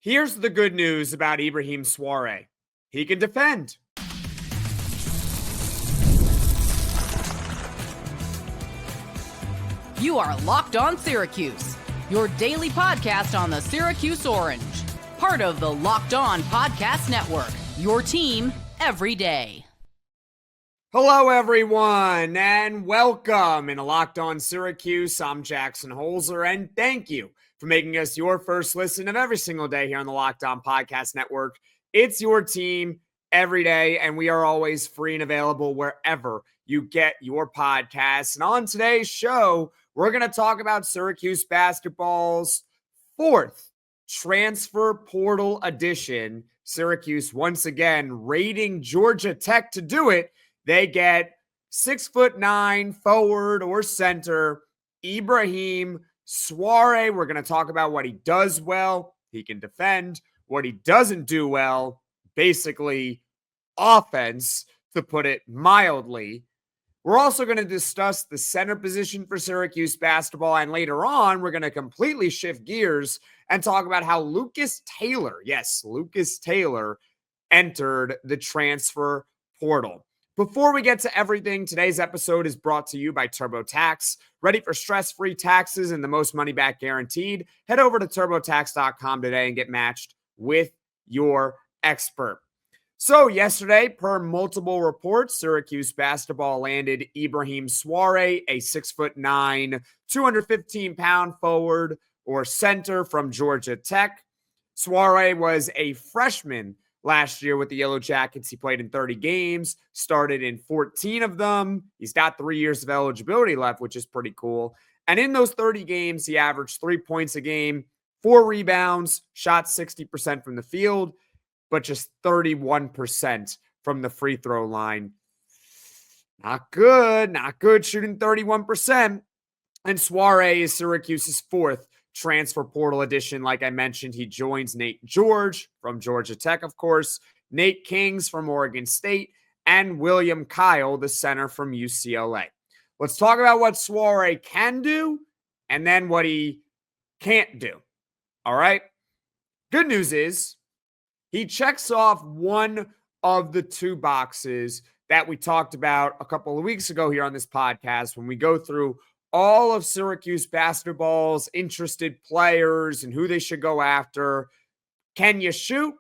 Here's the good news about Ibrahim Souare. He can defend. You are Locked On Syracuse, your daily podcast on the Syracuse Orange. Part of the Locked On Podcast Network, your team every day. Hello, everyone, and welcome in Locked On Syracuse. I'm Jackson Holzer, and thank you for making us your first listen of every single day here on the Locked On Podcast Network. It's your team every day, and we are always free and available wherever you get your podcasts. And on today's show, we're going to talk about Syracuse basketball's fourth transfer portal edition. Syracuse once again raiding Georgia Tech to do it. They get 6'9" forward or center Ibrahim Souare. We're going to talk about what he does well. He can defend. What he doesn't do well, basically offense, to put it mildly. We're also going to discuss the center position for Syracuse basketball. And later on, we're going to completely shift gears and talk about how Lucas Taylor, yes, Lucas Taylor, entered the transfer portal. Before we get to everything, today's episode is brought to you by TurboTax. Ready for stress-free taxes and the most money back guaranteed? Head over to TurboTax.com today and get matched with your expert. So yesterday, per multiple reports, Syracuse basketball landed Ibrahim Souare, a 6'9", 215-pound forward or center from Georgia Tech. Souare was a freshman last year with the Yellow Jackets. He played in 30 games, started in 14 of them. He's got 3 years of eligibility left, which is pretty cool. And in those 30 games, he averaged 3 points a game, 4 rebounds, shot 60% from the field, but just 31% from the free throw line. Not good shooting 31%. And Souare is Syracuse's fourth transfer portal edition. Like I mentioned, he joins Naithan George from Georgia Tech, of course, Nate Kingz from Oregon State, and William Kyle, the center from UCLA. Let's talk about what Souare can do and then what he can't do. All right. Good news is he checks off one of the two boxes that we talked about a couple of weeks ago here on this podcast when we go through all of Syracuse basketball's interested players and who they should go after. Can you shoot?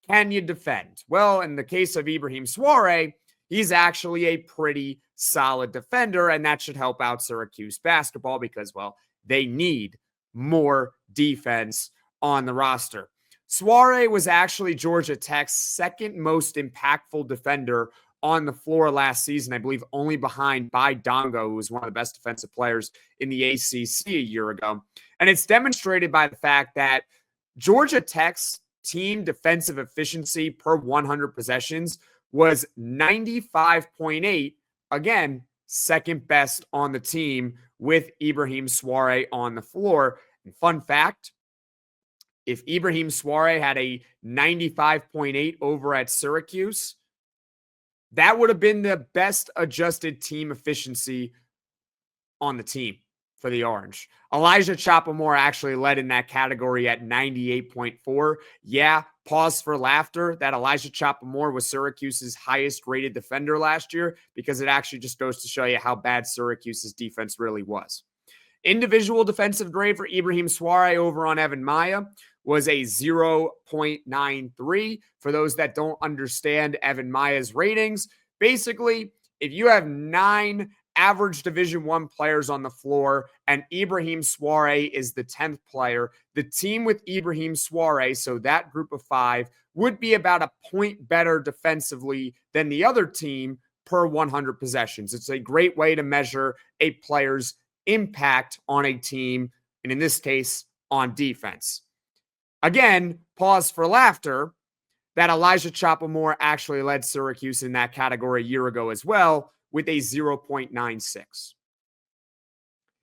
Can you defend? Well, in the case of Ibrahim Souare, he's actually a pretty solid defender, and that should help out Syracuse basketball because, well, they need more defense on the roster. Souare was actually Georgia Tech's second most impactful defender on the floor last season, I believe only behind Bai Dongo, who was one of the best defensive players in the ACC a year ago. And it's demonstrated by the fact that Georgia Tech's team defensive efficiency per 100 possessions was 95.8. Again, second best on the team with Ibrahim Souare on the floor. And fun fact, if Ibrahim Souare had a 95.8 over at Syracuse, that would have been the best adjusted team efficiency on the team for the Orange. Elijah Chapamore actually led in that category at 98.4. Yeah, pause for laughter that Elijah Chapamore was Syracuse's highest rated defender last year because it actually just goes to show you how bad Syracuse's defense really was. Individual defensive grade for Ibrahim Souare over on Evan Maya was a 0.93. For those that don't understand Evan Maya's ratings, basically, if you have 9 average Division I players on the floor and Ibrahim Souare is the 10th player, the team with Ibrahim Souare, so that group of 5, would be about a point better defensively than the other team per 100 possessions. It's a great way to measure a player's impact on a team, and in this case, on defense. Again, pause for laughter that Elijah Chapamore actually led Syracuse in that category a year ago as well with a 0.96.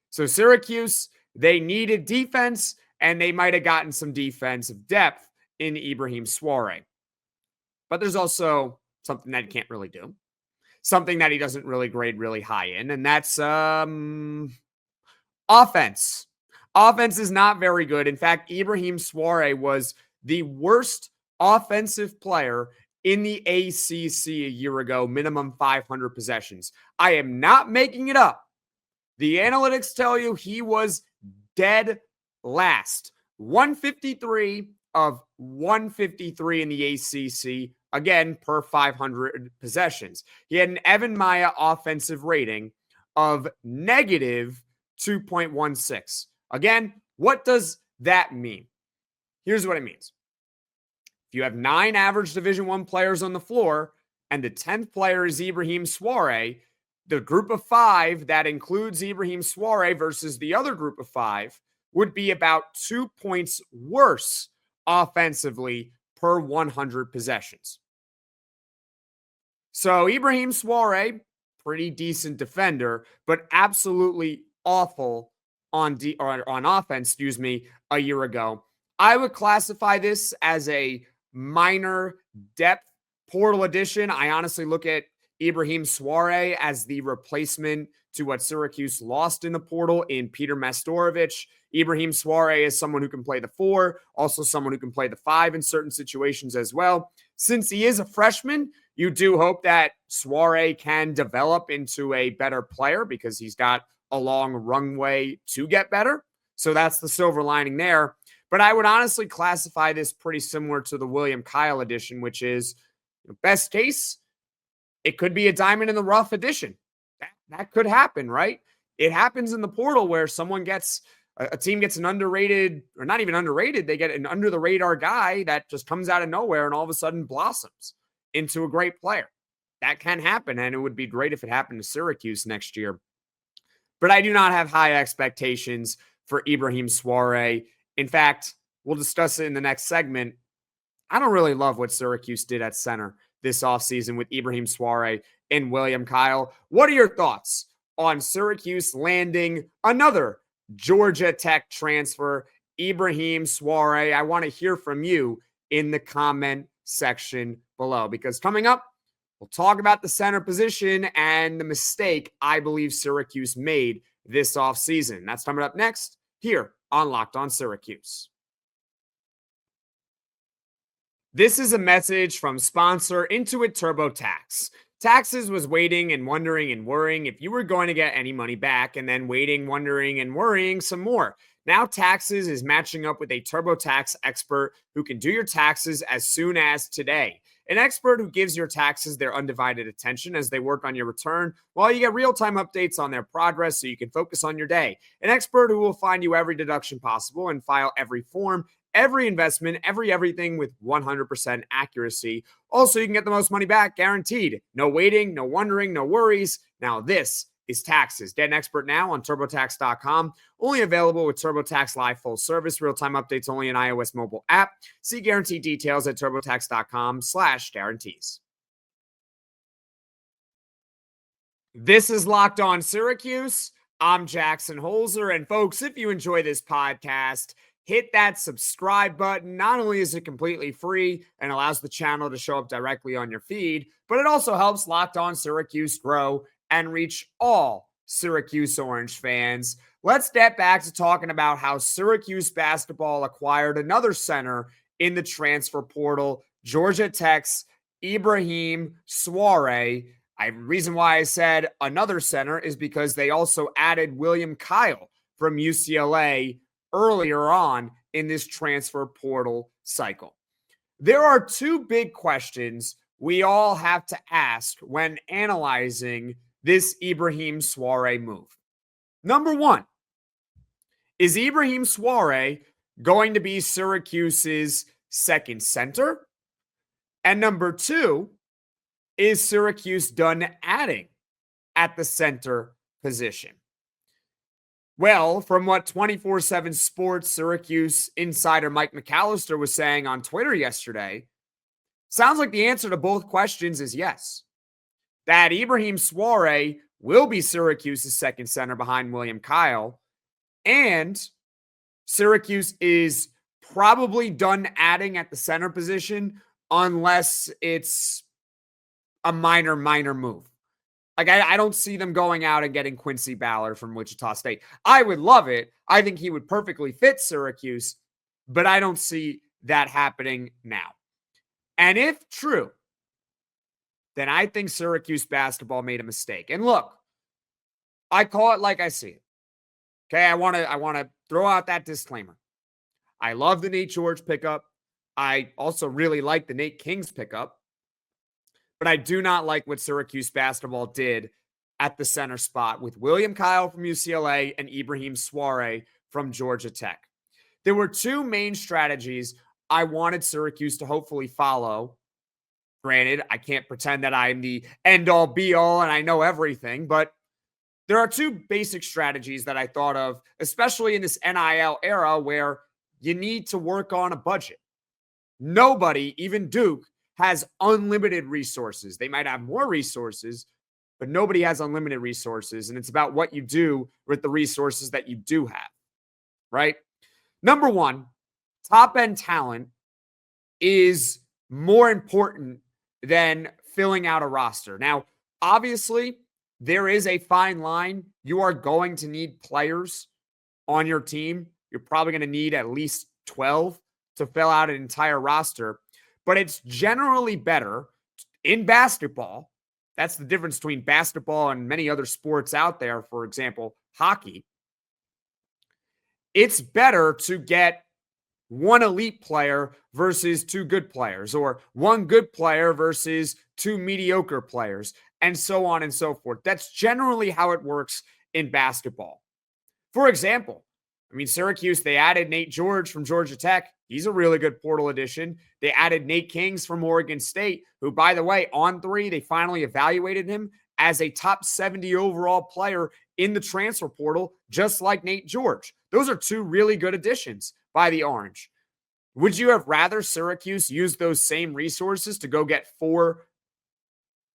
So Syracuse, they needed defense, and they might have gotten some defensive depth in Ibrahim Souare. But there's also something that he can't really do, something that he doesn't really grade really high in, and that's offense. Offense is not very good. In fact, Ibrahim Souare was the worst offensive player in the ACC a year ago, minimum 500 possessions. I am not making it up. The analytics tell you he was dead last. 153 of 153 in the ACC, again, per 500 possessions. He had an Evan Maya offensive rating of negative 2.16. Again, what does that mean? Here's what it means. If you have 9 average Division I players on the floor and the 10th player is Ibrahim Souare, the group of 5 that includes Ibrahim Souare versus the other group of 5 would be about 2 points worse offensively per 100 possessions. So Ibrahim Souare, pretty decent defender, but absolutely awful on offense, a year ago. I would classify this as a minor depth portal addition. I honestly look at Ibrahim Souare as the replacement to what Syracuse lost in the portal in Peter Mastorovich. Ibrahim Souare is someone who can play the 4, also someone who can play the 5 in certain situations as well. Since he is a freshman, you do hope that Souare can develop into a better player because he's got a long runway to get better. So that's the silver lining there. But I would honestly classify this pretty similar to the William Kyle edition, which is, best case, it could be a diamond in the rough edition. That could happen, right? It happens in the portal where a team gets an underrated, or not even underrated, they get an under the radar guy that just comes out of nowhere and all of a sudden blossoms into a great player. That can happen, and it would be great if it happened to Syracuse next year. But I do not have high expectations for Ibrahim Souare. In fact, we'll discuss it in the next segment. I don't really love what Syracuse did at center this offseason with Ibrahim Souare and William Kyle. What are your thoughts on Syracuse landing another Georgia Tech transfer, Ibrahim Souare? I want to hear from you in the comment section below, because coming up, we'll talk about the center position and the mistake I believe Syracuse made this offseason. That's coming up next here on Locked On Syracuse. This is a message from sponsor Intuit TurboTax. Taxes was waiting and wondering and worrying if you were going to get any money back, and then waiting, wondering, and worrying some more. Now Taxes is matching up with a TurboTax expert who can do your taxes as soon as today. An expert who gives your taxes their undivided attention as they work on your return, while you get real-time updates on their progress so you can focus on your day. An expert who will find you every deduction possible and file every form, every investment, everything with 100% accuracy. Also, you can get the most money back guaranteed. No waiting, no wondering, no worries. Now this is Taxes. Get an expert now on TurboTax.com. Only available with TurboTax Live Full Service. Real-time updates only in iOS mobile app. See guarantee details at TurboTax.com/guarantees. This is Locked On Syracuse. I'm Jackson Holzer. And folks, if you enjoy this podcast, hit that subscribe button. Not only is it completely free and allows the channel to show up directly on your feed, but it also helps Locked On Syracuse grow and reach all Syracuse Orange fans. Let's get back to talking about how Syracuse basketball acquired another center in the transfer portal, Georgia Tech's Ibrahim Souare. The reason why I said another center is because they also added William Kyle from UCLA earlier on in this transfer portal cycle. There are two big questions we all have to ask when analyzing this Ibrahim Souare move. Number one, is Ibrahim Souare going to be Syracuse's second center? And number two, is Syracuse done adding at the center position? Well, from what 24/7 Sports Syracuse insider Mike McAllister was saying on Twitter yesterday, sounds like the answer to both questions is yes. That Ibrahim Souare will be Syracuse's second center behind William Kyle, and Syracuse is probably done adding at the center position unless it's a minor move. Like, I don't see them going out and getting Quincy Ballard from Wichita State. I would love it. I think he would perfectly fit Syracuse, but I don't see that happening now? And if true, then I think Syracuse basketball made a mistake. And look, I call it like I see it. Okay, I want to throw out that disclaimer. I love the Nate George pickup. I also really like the Nate King's pickup. But I do not like what Syracuse basketball did at the center spot with William Kyle from UCLA and Ibrahim Souare from Georgia Tech. There were two main strategies I wanted Syracuse to hopefully follow. Granted, I can't pretend that I'm the end-all, be-all, and I know everything, but there are two basic strategies that I thought of, especially in this NIL era where you need to work on a budget. Nobody, even Duke, has unlimited resources. They might have more resources, but nobody has unlimited resources, and it's about what you do with the resources that you do have, right? Number one, top-end talent is more important than filling out a roster. Now, obviously, there is a fine line. You are going to need players on your team. You're probably going to need at least 12 to fill out an entire roster. But it's generally better in basketball. That's the difference between basketball and many other sports out there. For example, hockey. It's better to get one elite player versus two good players, or one good player versus two mediocre players, and so on and so forth. That's generally how it works in basketball. For example, Syracuse, they added Naithan George from Georgia Tech. He's a really good portal addition. They added Nate Kingz from Oregon State, who, by the way, on three, they finally evaluated him as a top 70 overall player in the transfer portal, just like Naithan George. Those are two really good additions by the Orange. Would you have rather Syracuse use those same resources to go get 4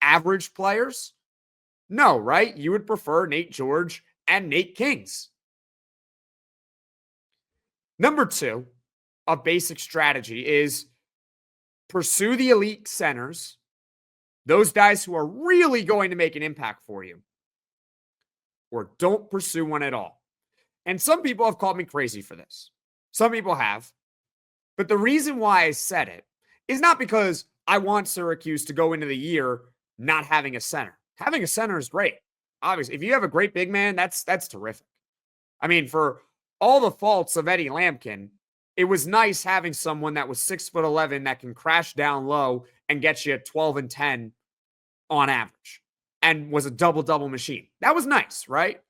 average players? No, right? You would prefer Naithan George and Nate Kingz. Number 2, a basic strategy is pursue the elite centers, those guys who are really going to make an impact for you, or don't pursue one at all. And some people have called me crazy for this. Some people have. But the reason why I said it is not because I want Syracuse to go into the year not having a center. Having a center is great. Obviously, if you have a great big man, that's terrific. For all the faults of Eddie Lampkin, it was nice having someone that was 6'11" that can crash down low and get you 12 and 10 on average and was a double-double machine. That was nice, right?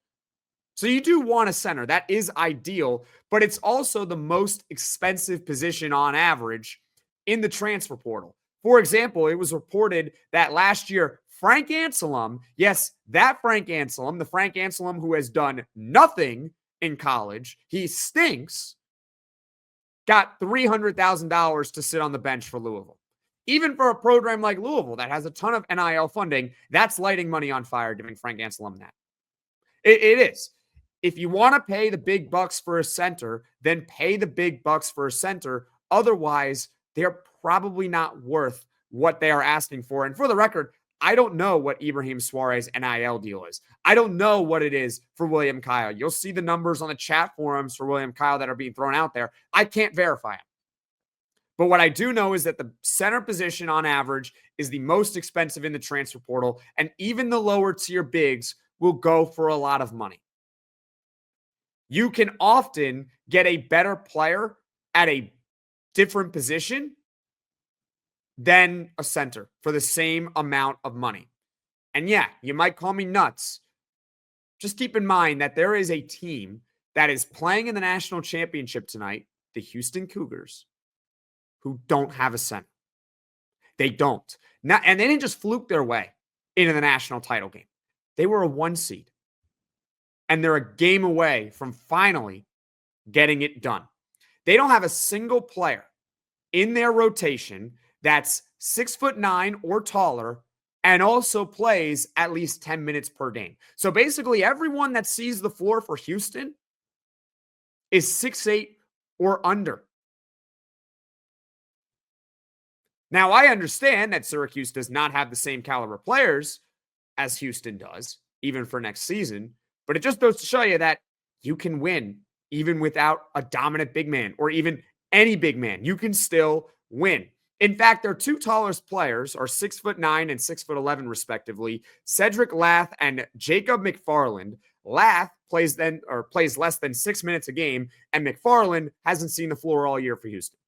So you do want a center. That is ideal, but it's also the most expensive position on average in the transfer portal. For example, it was reported that last year, Frank Anselem, yes, that Frank Anselem, the Frank Anselem who has done nothing in college, he stinks, got $300,000 to sit on the bench for Louisville. Even for a program like Louisville that has a ton of NIL funding, that's lighting money on fire giving Frank Anselem that. It is. If you want to pay the big bucks for a center, then pay the big bucks for a center. Otherwise, they're probably not worth what they are asking for. And for the record, I don't know what Ibrahim Souare's NIL deal is. I don't know what it is for William Kyle. You'll see the numbers on the chat forums for William Kyle that are being thrown out there. I can't verify them. But what I do know is that the center position on average is the most expensive in the transfer portal, and even the lower tier bigs will go for a lot of money. You can often get a better player at a different position than a center for the same amount of money. And yeah, you might call me nuts. Just keep in mind that there is a team that is playing in the national championship tonight, the Houston Cougars, who don't have a center. They don't. And they didn't just fluke their way into the national title game. They were a 1 seed. And they're a game away from finally getting it done. They don't have a single player in their rotation that's 6'9" or taller and also plays at least 10 minutes per game. So basically, everyone that sees the floor for Houston is 6'8" or under. Now, I understand that Syracuse does not have the same caliber players as Houston does, even for next season, but it just goes to show you that you can win even without a dominant big man or even any big man, you can still win. In fact, their two tallest players are 6'9" and 6'11", respectively, Cedric Lath and Jacob McFarland. Lath plays less than 6 minutes a game, and McFarland hasn't seen the floor all year for Houston.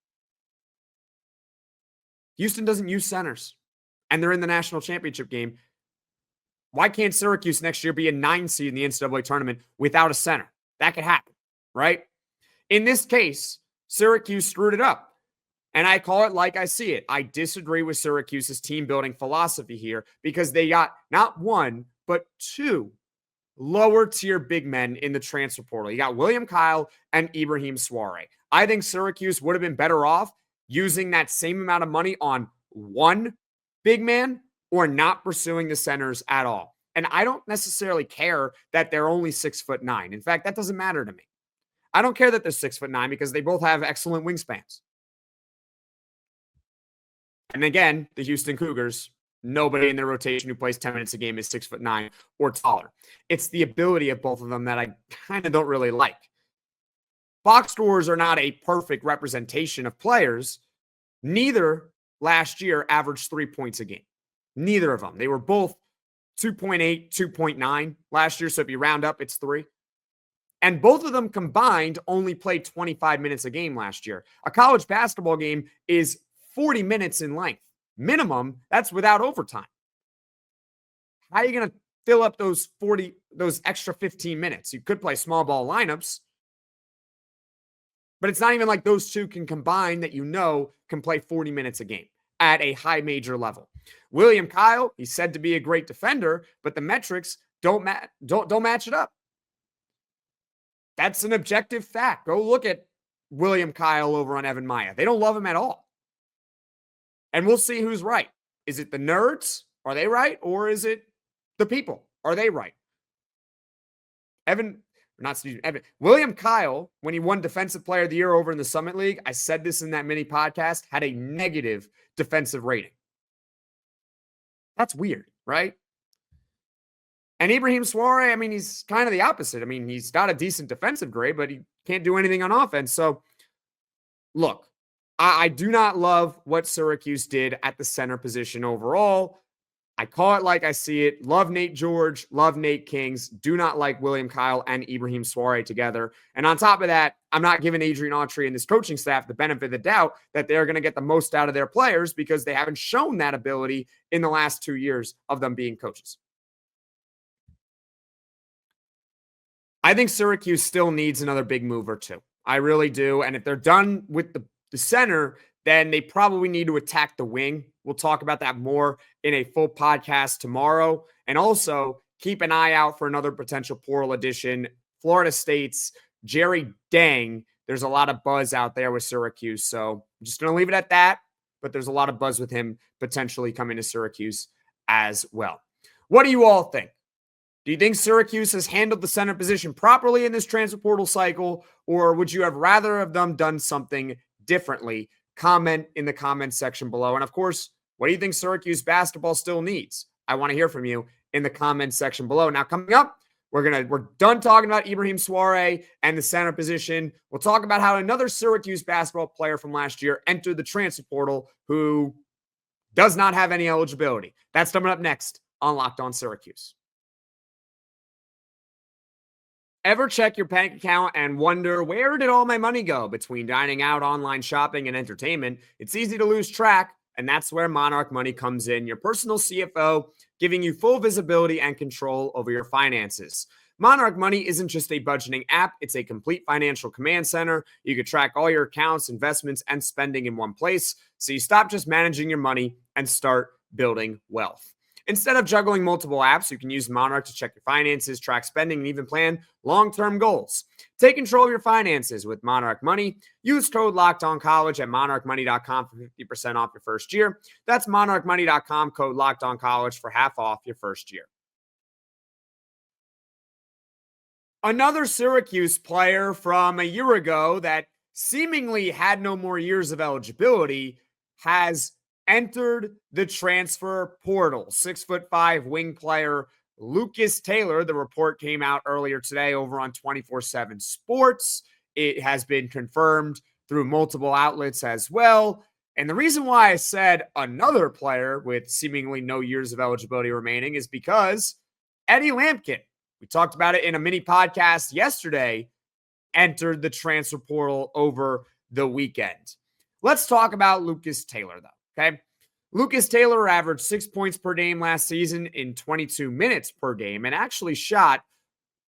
Houston doesn't use centers, and they're in the national championship game. Why can't Syracuse next year be a 9 seed in the NCAA tournament without a center? That could happen, right? In this case, Syracuse screwed it up. And I call it like I see it. I disagree with Syracuse's team building philosophy here because they got not one, but two lower tier big men in the transfer portal. You got William Kyle and Ibrahim Souare. I think Syracuse would have been better off using that same amount of money on one big man or not pursuing the centers at all. And I don't necessarily care that they're only 6'9". In fact, that doesn't matter to me. I don't care that they're 6'9" because they both have excellent wingspans. And again, the Houston Cougars, nobody in their rotation who plays 10 minutes a game is 6'9" or taller. It's the ability of both of them that I kind of don't really like. Box scores are not a perfect representation of players. Neither last year averaged 3 points a game. Neither of them. They were both 2.8, 2.9 last year. So if you round up, it's 3. And both of them combined only played 25 minutes a game last year. A college basketball game is 40 minutes in length. Minimum, that's without overtime. How are you going to fill up those extra 15 minutes? You could play small ball lineups, but it's not even like those two can combine that can play 40 minutes a game at a high major level. William Kyle, he's said to be a great defender, but the metrics don't match it up. That's an objective fact. Go look at William Kyle over on Evan Maya. They don't love him at all. And we'll see who's right. Is it the nerds? Are they right? Or is it the people? Are they right? William Kyle, when he won Defensive Player of the Year over in the Summit League, I said this in that mini podcast, had a negative defensive rating. That's weird, right? And Ibrahim Souare, he's kind of the opposite. He's got a decent defensive grade, but he can't do anything on offense. So, look, I do not love what Syracuse did at the center position overall. I call it like I see it. Love Naithan George, love Nate Kingz. Do not like William Kyle and Ibrahim Souare together. And on top of that, I'm not giving Adrian Autry and this coaching staff the benefit of the doubt that they're going to get the most out of their players because they haven't shown that ability in the last 2 years of them being coaches. I think Syracuse still needs another big move or two. I really do. And if they're done with the center, then they probably need to attack the wing. We'll talk about that more in a full podcast tomorrow. And also keep an eye out for another potential portal addition. Florida State's Jerry Dang. There's a lot of buzz out there with Syracuse. So I'm just going to leave it at that. But there's a lot of buzz with him potentially coming to Syracuse as well. What do you all think? Do you think Syracuse has handled the center position properly in this transfer portal cycle? Or would you have rather have them done something differently? Comment in the comment section below. And of course, what do you think Syracuse basketball still needs? I want to hear from you in the comment section below. Now, coming up, we're done talking about Ibrahim Souare and the center position. We'll talk about how another Syracuse basketball player from last year entered the transfer portal who does not have any eligibility. That's coming up next on Locked On Syracuse. Ever check your bank account and wonder, where did all my money go between dining out, online shopping, and entertainment? It's easy to lose track, and that's where Monarch Money comes in, your personal CFO, giving you full visibility and control over your finances. Monarch Money isn't just a budgeting app, it's a complete financial command center. You can track all your accounts, investments, and spending in one place, so you stop just managing your money and start building wealth. Instead of juggling multiple apps, you can use Monarch to check your finances, track spending, and even plan long-term goals. Take control of your finances with Monarch Money. Use code LOCKEDONCollege at monarchmoney.com for 50% off your first year. That's monarchmoney.com, code LOCKEDONCollege for half off your first year. Another Syracuse player from a year ago that seemingly had no more years of eligibility has entered the transfer portal. 6'5" wing player Lucas Taylor. The report came out earlier today over on 24/7 Sports. It has been confirmed through multiple outlets as well. And the reason why I said another player with seemingly no years of eligibility remaining is because Eddie Lampkin, we talked about it in a mini podcast yesterday, entered the transfer portal over the weekend. Let's talk about Lucas Taylor, though, okay? Lucas Taylor averaged 6 points per game last season in 22 minutes per game and actually shot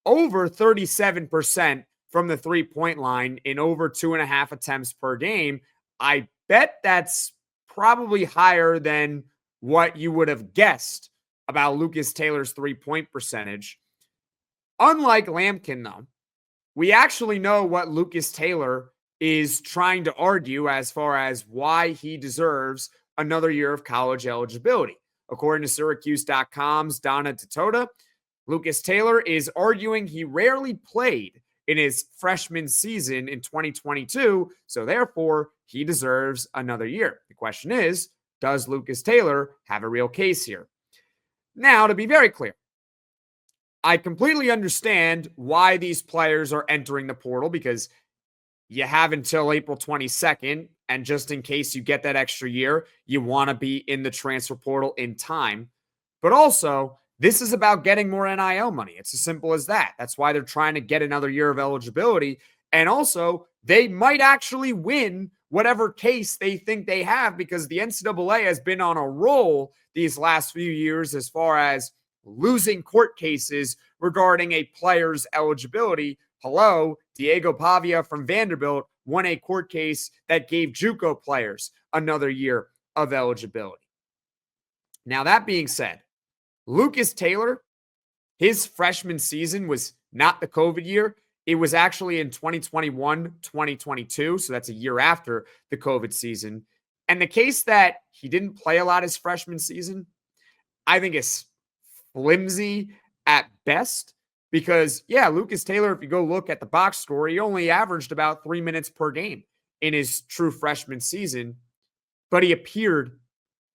over 37% from the three-point line in over 2.5 attempts per game. I bet that's probably higher than what you would have guessed about Lucas Taylor's three-point percentage. Unlike Lampkin, though, we actually know what Lucas Taylor is trying to argue as far as why he deserves another year of college eligibility. According to Syracuse.com's Donna Totota, Lucas Taylor is arguing he rarely played in his freshman season in 2022, so therefore he deserves another year. The question is, does Lucas Taylor have a real case here? Now, to be very clear, I completely understand why these players are entering the portal because you have until April 22nd, and just in case you get that extra year, you want to be in the transfer portal in time. But also, this is about getting more NIL money. It's as simple as that. That's why they're trying to get another year of eligibility. And also, they might actually win whatever case they think they have because the NCAA has been on a roll these last few years as far as losing court cases regarding a player's eligibility. Hello, Diego Pavia from Vanderbilt won a court case that gave JUCO players another year of eligibility. Now, that being said, Lucas Taylor, his freshman season was not the COVID year. It was actually in 2021, 2022. So that's a year after the COVID season. And the case that he didn't play a lot his freshman season, I think is flimsy at best. Because, yeah, Lucas Taylor, if you go look at the box score, he only averaged about 3 minutes per game in his true freshman season, but he appeared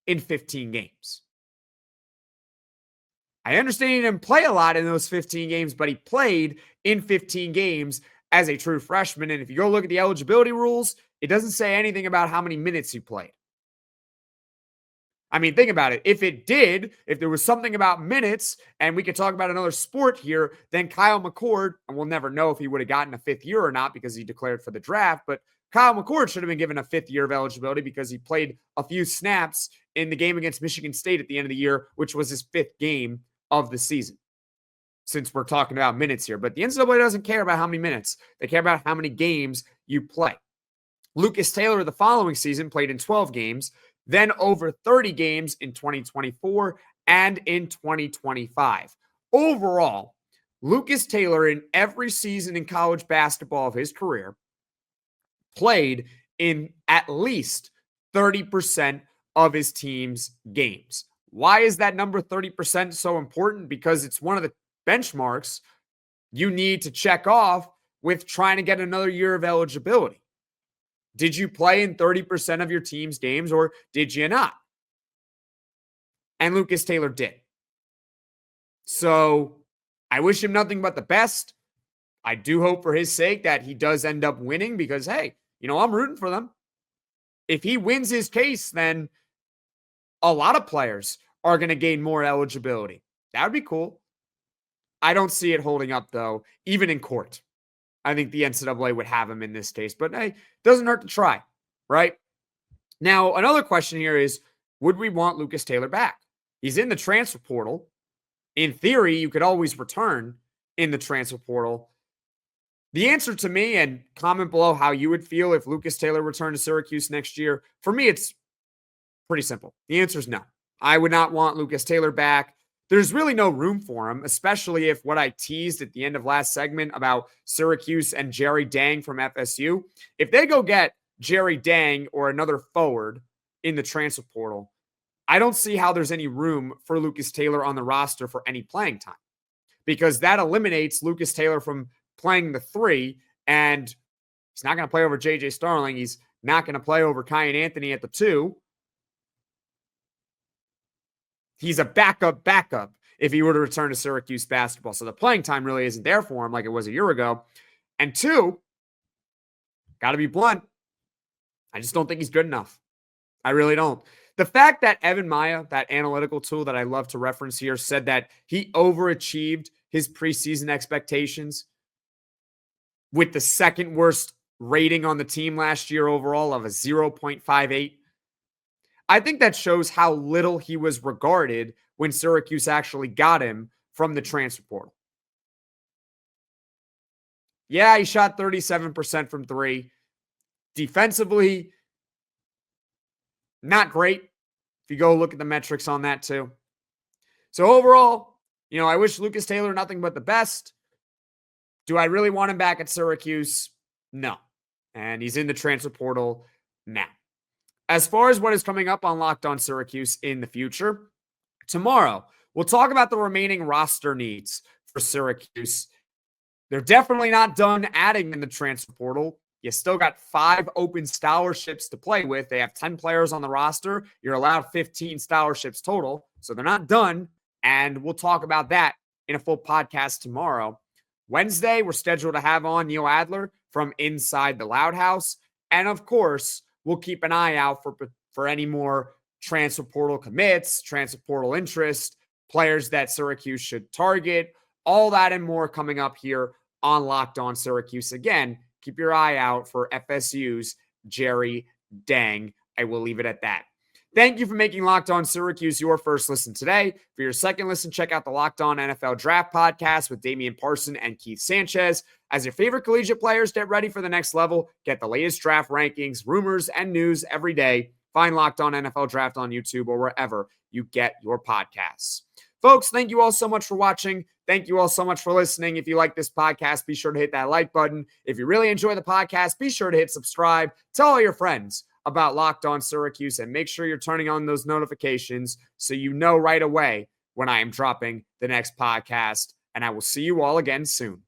in 15 games. I understand he didn't play a lot in those 15 games, but he played in 15 games as a true freshman. And if you go look at the eligibility rules, it doesn't say anything about how many minutes he played. I mean, think about it. If it did, if there was something about minutes, and we could talk about another sport here, then Kyle McCord, and we'll never know if he would have gotten a fifth year or not because he declared for the draft, but Kyle McCord should have been given a fifth year of eligibility because he played a few snaps in the game against Michigan State at the end of the year, which was his fifth game of the season, since we're talking about minutes here. But the NCAA doesn't care about how many minutes. They care about how many games you play. Lucas Taylor the following season played in 12 games, then over 30 games in 2024 and in 2025. Overall, Lucas Taylor in every season in college basketball of his career played in at least 30% of his team's games. Why is that number 30% so important? Because it's one of the benchmarks you need to check off with trying to get another year of eligibility. Did you play in 30% of your team's games or did you not? And Lucas Taylor did. So I wish him nothing but the best. I do hope for his sake that he does end up winning because, hey, I'm rooting for them. If he wins his case, then a lot of players are going to gain more eligibility. That would be cool. I don't see it holding up, though, even in court. I think the NCAA would have him in this case, but hey, doesn't hurt to try, right? Now, another question here is, would we want Lucas Taylor back? He's in the transfer portal. In theory, you could always return in the transfer portal. The answer to me, and comment below how you would feel if Lucas Taylor returned to Syracuse next year. For me, it's pretty simple. The answer is no. I would not want Lucas Taylor back. There's really no room for him, especially if what I teased at the end of last segment about Syracuse and Jerry Dang from FSU, if they go get Jerry Dang or another forward in the transfer portal, I don't see how there's any room for Lucas Taylor on the roster for any playing time because that eliminates Lucas Taylor from playing the three, and he's not going to play over J.J. Starling. He's not going to play over Kyan Anthony at the two. He's a backup if he were to return to Syracuse basketball. So the playing time really isn't there for him like it was a year ago. And two, got to be blunt, I just don't think he's good enough. I really don't. The fact that Evan Maya, that analytical tool that I love to reference here, said that he overachieved his preseason expectations with the second worst rating on the team last year overall of a 0.58. I think that shows how little he was regarded when Syracuse actually got him from the transfer portal. Yeah, he shot 37% from three. Defensively, not great. If you go look at the metrics on that too. So overall, I wish Lucas Taylor nothing but the best. Do I really want him back at Syracuse? No. And he's in the transfer portal now. As far as what is coming up on Locked On Syracuse in the future, tomorrow we'll talk about the remaining roster needs for Syracuse. They're definitely not done adding in the transfer portal. You still got 5 open scholarships to play with. They have 10 players on the roster. You're allowed 15 scholarships total. So they're not done. And we'll talk about that in a full podcast tomorrow. Wednesday, we're scheduled to have on Neil Adler from Inside the Loud House. And of course, we'll keep an eye out for any more transfer portal commits, transfer portal interest, players that Syracuse should target, all that and more coming up here on Locked On Syracuse. Again, keep your eye out for FSU's Jerry Dang. I will leave it at that. Thank you for making Locked On Syracuse your first listen today. For your second listen, check out the Locked On NFL Draft Podcast with Damian Parson and Keith Sanchez. As your favorite collegiate players get ready for the next level, get the latest draft rankings, rumors, and news every day. Find Locked On NFL Draft on YouTube or wherever you get your podcasts. Folks, thank you all so much for watching. Thank you all so much for listening. If you like this podcast, be sure to hit that like button. If you really enjoy the podcast, be sure to hit subscribe. Tell all your friends about Locked On Syracuse and make sure you're turning on those notifications so you know right away when I am dropping the next podcast. And I will see you all again soon.